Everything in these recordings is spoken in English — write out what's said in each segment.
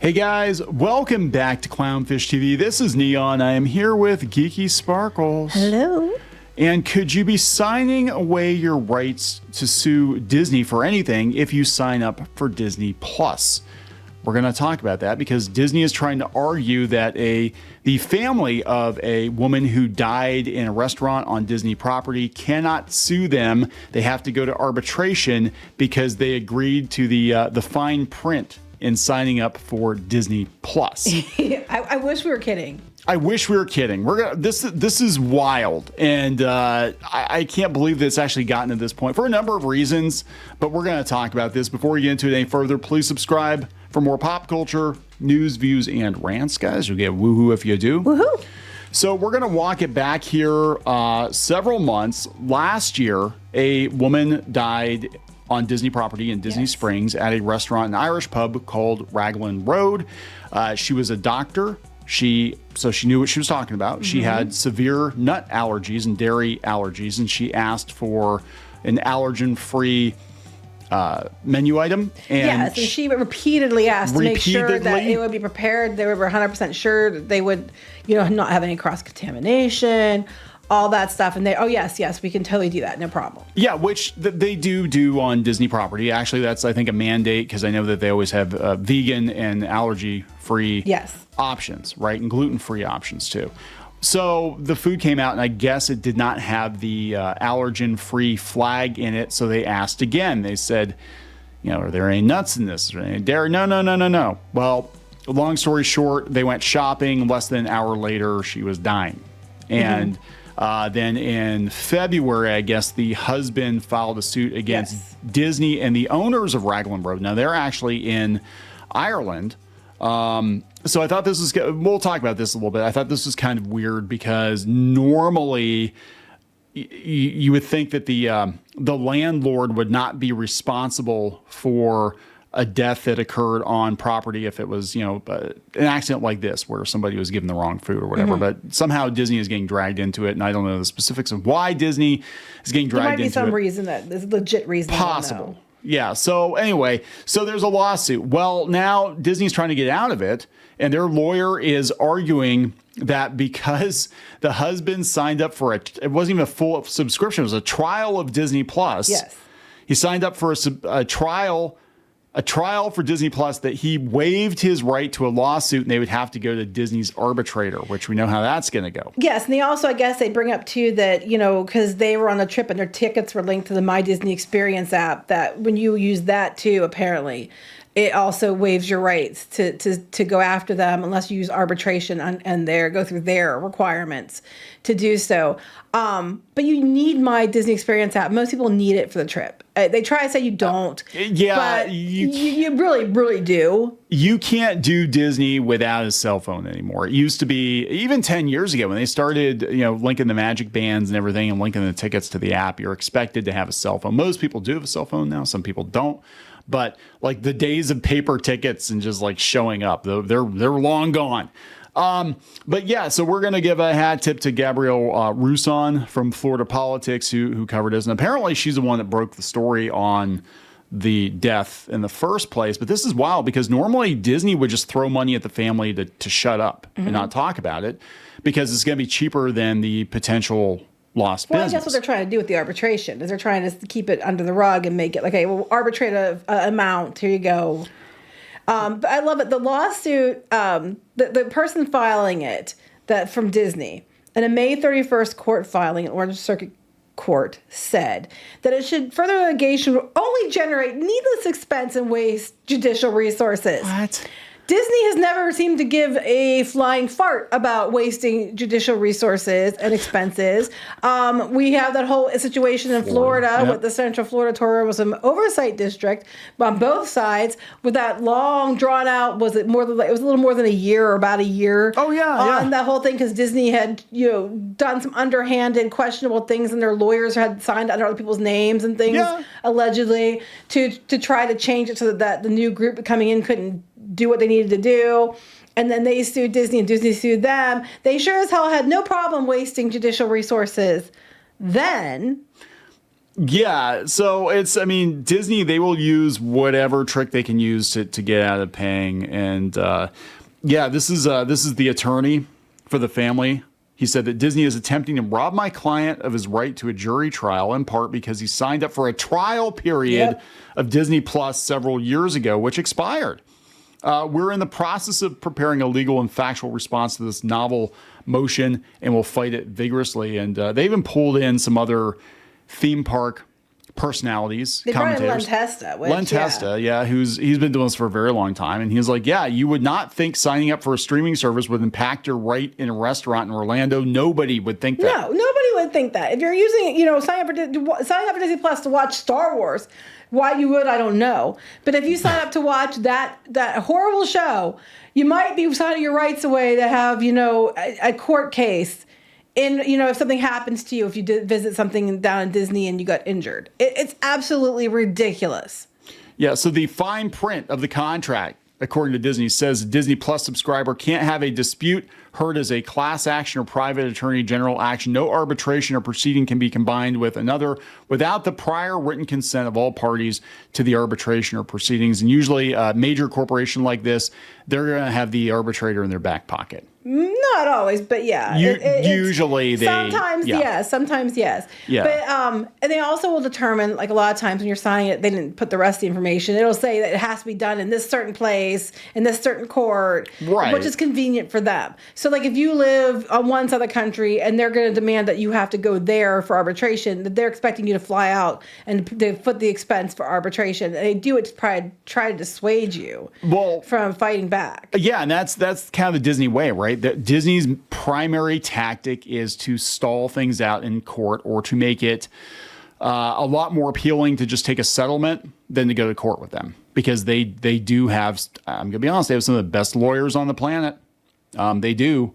Hey guys, welcome back to Clownfish TV. This is Neon. I am here with Geeky Sparkles. Hello. And could you be signing away your rights to sue Disney for anything if you sign up for Disney Plus? We're going to talk about that because Disney is trying to argue that the family of a woman who died in a restaurant on Disney property cannot sue them. They have to go to arbitration because they agreed to the fine print in signing up for Disney Plus. I wish we were kidding. I wish we were kidding. This is wild, and I can't believe that it's actually gotten to this point for a number of reasons. But we're going to talk about this. Before we get into it any further, please subscribe for more pop culture news, views, and rants, guys. You'll get woohoo if you do. Woohoo! So we're going to walk it back here several months. Last year, a woman died on Disney property in Disney Springs at a restaurant, an Irish pub called Raglan Road. She was a doctor. So she knew what she was talking about. She had severe nut allergies and dairy allergies, and she asked for an allergen-free menu item. And she repeatedly asked to make sure that it would be prepared. They were 100% sure that they would, not have any cross-contamination, all that stuff. And yes, we can totally do that. No problem. Yeah, which they do on Disney property. Actually, that's, I think, a mandate because I know that they always have vegan and allergy-free options, right? And gluten-free options, too. So the food came out, and I guess it did not have the allergen-free flag in it. So they asked again. They said, are there any nuts in this? Is there any dairy? No. Well, long story short, they went shopping. Less than an hour later, she was dying. And then in February, I guess the husband filed a suit against Disney and the owners of Raglan Road. Now, they're actually in Ireland. So I thought this was, we'll talk about this a little bit. I thought this was kind of weird because normally you would think that the landlord would not be responsible for a death that occurred on property if it was, an accident like this where somebody was given the wrong food or whatever. But somehow Disney is getting dragged into it, and I don't know the specifics of why Disney is getting dragged into it. There might be some reason that there's a legit reason. Possible. Yeah. So anyway, there's a lawsuit. Well, now Disney's trying to get out of it, and their lawyer is arguing that because the husband signed up for it wasn't even a full subscription. It was a trial of Disney Plus. Yes. He signed up for a trial for Disney Plus that he waived his right to a lawsuit, and they would have to go to Disney's arbitrator, which we know how that's going to go. Yes, and they also, I guess, they bring up too that, because they were on the trip and their tickets were linked to the My Disney Experience app, that when you use that too, apparently, it also waives your rights to go after them unless you use arbitration and go through their requirements to do so. But you need My Disney Experience app. Most people need it for the trip. They try to say you don't. But you really, really do. You can't do Disney without a cell phone anymore. It used to be, even 10 years ago when they started, linking the magic bands and everything and linking the tickets to the app, you're expected to have a cell phone. Most people do have a cell phone now. Some people don't. But like the days of paper tickets and just like showing up, they're long gone. But yeah, so we're going to give a hat tip to Gabrielle Rousson from Florida Politics who covered this. And apparently she's the one that broke the story on the death in the first place. But this is wild because normally Disney would just throw money at the family to shut up and not talk about it because it's going to be cheaper than the potential lost business. I guess what they're trying to do with the arbitration is they're trying to keep it under the rug and make it like, okay, we'll arbitrate a amount. Here you go. But I love it. The lawsuit, the person filing it from Disney, in a May 31st court filing in Orange Circuit Court said that it should further litigation only generate needless expense and waste judicial resources. What? Disney has never seemed to give a flying fart about wasting judicial resources and expenses. We have that whole situation in Florida with the Central Florida Tourism Oversight District on both sides with that long drawn out, it was a little more than a year or about a year. Oh, yeah. On that whole thing because Disney had, done some underhanded, questionable things and their lawyers had signed under other people's names and things, allegedly, to try to change it so that the new group coming in couldn't do what they needed to do. And then they sued Disney and Disney sued them. They sure as hell had no problem wasting judicial resources then. Yeah, so I mean, Disney, they will use whatever trick they can use to get out of paying. And yeah, this is the attorney for the family. He said that Disney is attempting to rob my client of his right to a jury trial, in part because he signed up for a trial period of Disney Plus several years ago, which expired. We're in the process of preparing a legal and factual response to this novel motion, and we'll fight it vigorously. And they even pulled in some other theme park personalities, commentators. Len Testa, he's been doing this for a very long time, and he's like, yeah, you would not think signing up for a streaming service would impact your right in a restaurant in Orlando. Nobody would think that. No, nobody would think that. If you're using it, sign up for Disney Plus to watch Star Wars. Why you would, I don't know. But if you sign up to watch that horrible show, you might be signing your rights away to have, a court case. And, if something happens to you, if you did visit something down in Disney and you got injured. It's absolutely ridiculous. Yeah, so the fine print of the contract, according to Disney, says a Disney Plus subscriber can't have a dispute heard as a class action or private attorney general action. No arbitration or proceeding can be combined with another without the prior written consent of all parties to the arbitration or proceedings. And usually a major corporation like this, they're going to have the arbitrator in their back pocket. Not always, but yeah. Usually sometimes yes, sometimes yes. Yeah. But and they also will determine, like a lot of times when you're signing it, they didn't put the rest of the information. It'll say that it has to be done in this certain place, in this certain court, right, which is convenient for them. So like if you live on one side of the country and they're going to demand that you have to go there for arbitration, that they're expecting you to fly out and they foot the expense for arbitration. And they do it to try to dissuade you from fighting back. Yeah, and that's kind of the Disney way, right? Disney's primary tactic is to stall things out in court or to make it a lot more appealing to just take a settlement than to go to court with them, because they do have, I'm going to be honest, they have some of the best lawyers on the planet. They do.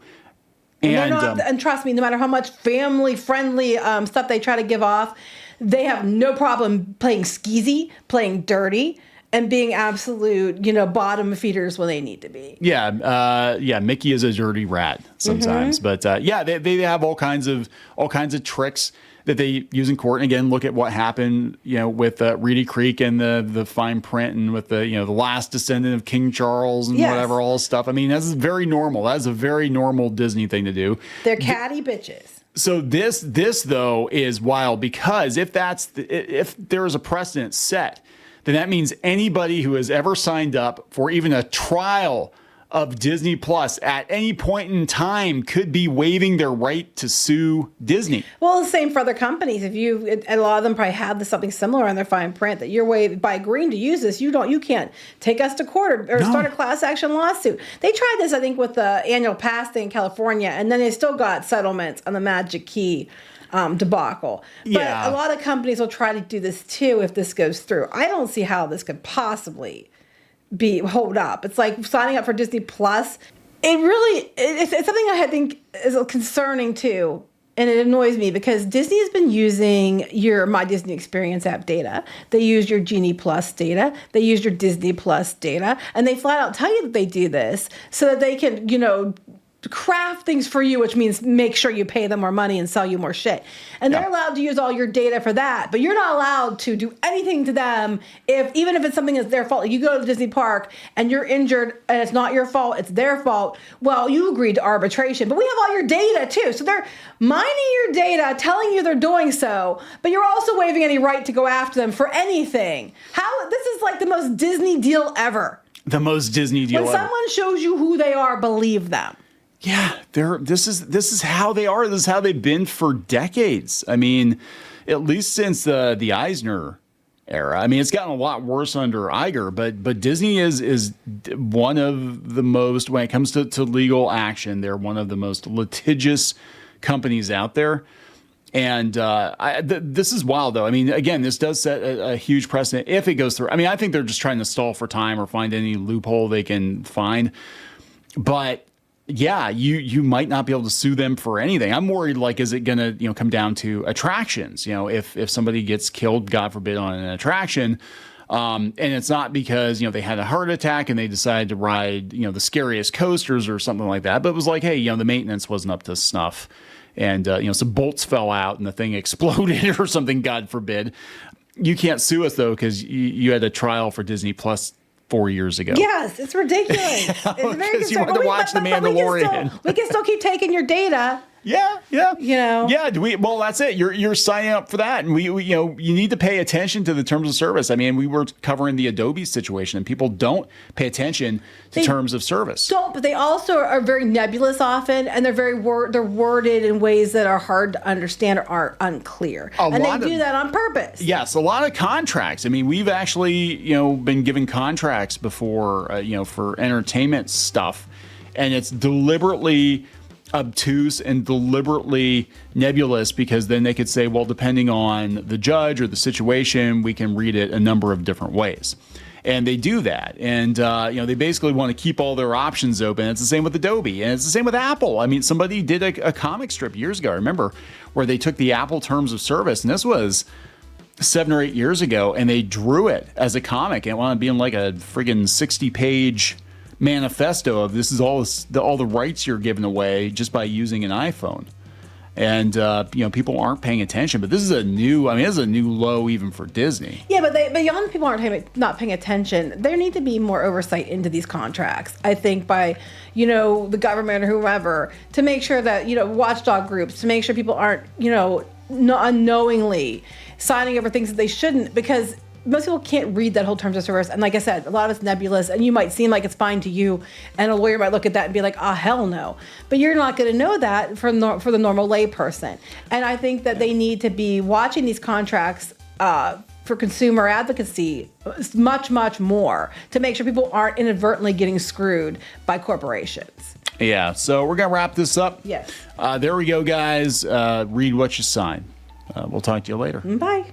And trust me, no matter how much family-friendly stuff they try to give off, they have no problem playing skeezy, playing dirty, and being absolute, bottom feeders when they need to be. Yeah, Mickey is a dirty rat sometimes, but they have all kinds of tricks that they use in court. And again, look at what happened, with Reedy Creek and the fine print, and with the last descendant of King Charles and whatever, all this stuff. I mean, that's very normal. That's a very normal Disney thing to do. They're catty bitches. So this though is wild, because if there is a precedent set, then that means anybody who has ever signed up for even a trial of Disney Plus at any point in time could be waiving their right to sue Disney. Well, the same for other companies. A lot of them probably have something similar on their fine print that you're waived by agreeing to use this. You can't take us to court or start a class action lawsuit. They tried this, I think, with the annual pass thing in California, and then they still got settlements on the Magic Key debacle. But a lot of companies will try to do this too if this goes through. I don't see how this could possibly hold up. It's like signing up for Disney Plus. It's something I think is concerning too. And it annoys me because Disney has been using your My Disney Experience app data. They use your Genie Plus data. They use your Disney Plus data. And they flat out tell you that they do this so that they can, craft things for you, which means make sure you pay them more money and sell you more shit. And they're allowed to use all your data for that, but you're not allowed to do anything to them even if it's something that's their fault. Like you go to the Disney park and you're injured and it's not your fault, it's their fault. Well, you agreed to arbitration, but we have all your data too. So they're mining your data, telling you they're doing so, but you're also waiving any right to go after them for anything. This is like the most Disney deal ever. The most Disney deal ever. When someone shows you who they are, believe them. Yeah, this is how they are. This is how they've been for decades. I mean, at least since the Eisner era. I mean, it's gotten a lot worse under Iger, but Disney is one of the most, when it comes to legal action, they're one of the most litigious companies out there. And this is wild, though. I mean, again, this does set a huge precedent if it goes through. I mean, I think they're just trying to stall for time or find any loophole they can find. But yeah, you might not be able to sue them for anything. I'm worried, like, is it going to, come down to attractions? If somebody gets killed, God forbid, on an attraction, and it's not because, they had a heart attack and they decided to ride, the scariest coasters or something like that, but it was like, hey, the maintenance wasn't up to snuff. and some bolts fell out and the thing exploded or something, God forbid. You can't sue us, though, because you had a trial for Disney Plus 4 years ago. Yes, it's ridiculous. It's very because you wanted to watch The Mandalorian. We can still keep taking your data. Yeah. Yeah, well, that's it. You're signing up for that. And you need to pay attention to the terms of service. I mean, we were covering the Adobe situation, and people don't pay attention to terms of service. But they also are very nebulous often, and they're they're worded in ways that are hard to understand or are unclear. And they do that on purpose. Yes, a lot of contracts. I mean, we've actually, been given contracts before, for entertainment stuff, and it's deliberately obtuse and deliberately nebulous, because then they could say, well, depending on the judge or the situation, we can read it a number of different ways. And they do that. And, they basically want to keep all their options open. It's the same with Adobe, and it's the same with Apple. I mean, somebody did a comic strip years ago, I remember, where they took the Apple terms of service, and this was 7 or 8 years ago, and they drew it as a comic, and it wound up being like a friggin' 60-page manifesto of this is all the rights you're giving away just by using an iPhone. And people aren't paying attention, but this is a new low even for Disney. Yeah, but beyond people not paying attention, there need to be more oversight into these contracts, I think, by the government or whoever, to make sure that watchdog groups, to make sure people aren't unknowingly signing over things that they shouldn't, because most people can't read that whole terms of service. And like I said, a lot of it's nebulous, and you might seem like it's fine to you, and a lawyer might look at that and be like, hell no. But you're not going to know that for the normal lay person. And I think that they need to be watching these contracts for consumer advocacy much, much more, to make sure people aren't inadvertently getting screwed by corporations. Yeah, so we're going to wrap this up. Yes. There we go, guys. Read what you sign. We'll talk to you later. Bye.